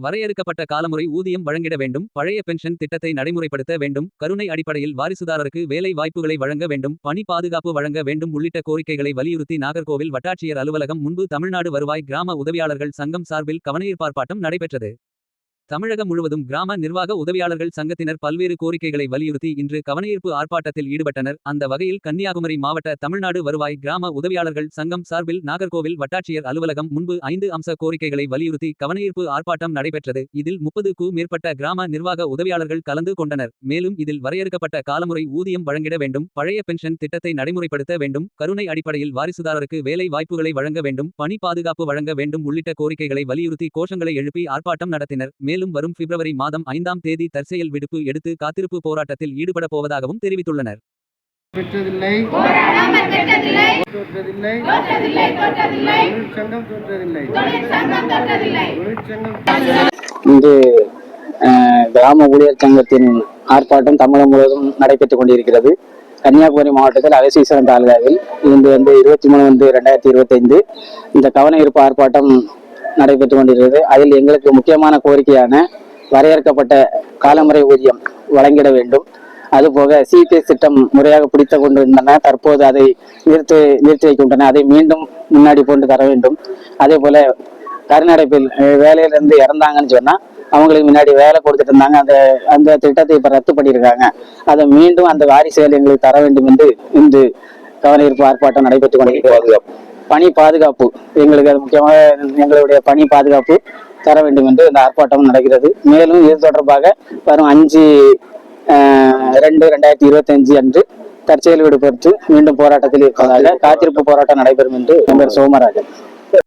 வரையறுக்கப்பட்ட காலமுறை ஊதியம் வழங்கிட வேண்டும். பழைய பென்ஷன் திட்டத்தை நடைமுறைப்படுத்த வேண்டும். கருணை அடிப்படையில் வாரிசுதாரருக்கு வேலை வாய்ப்புகளை வழங்க வேண்டும். பணி பாதுகாப்பு வழங்க வேண்டும் உள்ளிட்ட கோரிக்கைகளை வலியுறுத்தி நாகர்கோவில் வட்டாட்சியர் அலுவலகம் முன்பு தமிழ்நாடு வருவாய் கிராம உதவியாளர்கள் சங்கம் சார்பில் கவனஈர்ப்பு ஆர்ப்பாட்டம் நடைபெற்றது. தமிழகம் முழுவதும் கிராம நிர்வாக உதவியாளர்கள் சங்கத்தினர் பல்வேறு கோரிக்கைகளை வலியுறுத்தி இன்று கவனஈர்ப்பு ஆர்ப்பாட்டத்தில் ஈடுபட்டனர். அந்த வகையில் கன்னியாகுமரி மாவட்ட தமிழ்நாடு வருவாய் கிராம உதவியாளர்கள் சங்கம் சார்பில் நாகர்கோவில் வட்டாட்சியர் அலுவலகம் முன்பு 5 அம்ச கோரிக்கைகளை வலியுறுத்தி கவனஈர்ப்பு ஆர்ப்பாட்டம் நடைபெற்றது. இதில் 30க்கும் மேற்பட்ட கிராம நிர்வாக உதவியாளர்கள் கலந்து கொண்டனர். மேலும் இதில் வரையறுக்கப்பட்ட காலமுறை ஊதியம் வழங்கிட வேண்டும். பழைய பென்ஷன் திட்டத்தை நடைமுறைப்படுத்த வேண்டும். கருணை அடிப்படையில் வாரிசுதாரருக்கு வேலை வாய்ப்புகளை வழங்க வேண்டும். பணி பாதுகாப்பு வழங்க வேண்டும் உள்ளிட்ட கோரிக்கைகளை வலியுறுத்தி கோஷங்களை எழுப்பி ஆர்ப்பாட்டம் நடத்தினர். மேலும் வரும் பிப்ரவரி மாதம் 5ஆம் தேதி தற்செயல் விடுப்பு எடுத்து காத்திருப்பு போராட்டத்தில் ஈடுபட போவதாகவும் தெரிவித்துள்ளனர். இன்று கிராம ஊழியர் சங்கத்தின் ஆர்ப்பாட்டம் தமிழகம் முழுவதும் நடைபெற்றுக் கொண்டிருக்கிறது. கன்னியாகுமரி மாவட்டத்தில் அகசீஸ்வரம் தாலுகாவில் இன்று 23/2025 இந்த கவனஈர்ப்பு ஆர்ப்பாட்டம் நடைபெற்றுக் கொண்டிருக்கிறது. அதில் எங்களுக்கு முக்கியமான கோரிக்கையான வரையறுக்கப்பட்ட காலமுறை ஊதியம் வழங்கிட வேண்டும். அதுபோக சிபிஎஸ் திட்டம் முறையாக பிடித்துக் கொண்டிருந்தன, தற்போது அதை நிறுத்தி வைக்கின்றன. அதை மீண்டும் முன்னாடி கொண்டு தர வேண்டும். அதே போல கருணடைப்பில் வேலையிலிருந்து இறந்தாங்கன்னு சொன்னா அவங்களுக்கு முன்னாடி வேலை கொடுத்துட்டு இருந்தாங்க. அந்த திட்டத்தை இப்ப ரத்து பண்ணியிருக்காங்க. அதை மீண்டும் அந்த வாரிசுகள் எங்களுக்கு தர வேண்டும் என்று இன்று கவனஈர்ப்பு ஆர்ப்பாட்டம் நடைபெற்றுக் கொண்டிருக்கிறது. பணி பாதுகாப்பு எங்களுக்கு அது முக்கியமாக எங்களுடைய பணி பாதுகாப்பு தர வேண்டும் என்று இந்த ஆர்ப்பாட்டம் நடக்கிறது. மேலும் இது தொடர்பாக வரும் 5/2/2025 அன்று தற்செயல் விடுபட்டு மீண்டும் போராட்டத்தில் இருப்பதாக காத்திருப்பு போராட்டம் நடைபெறும் என்று சோமராஜன்.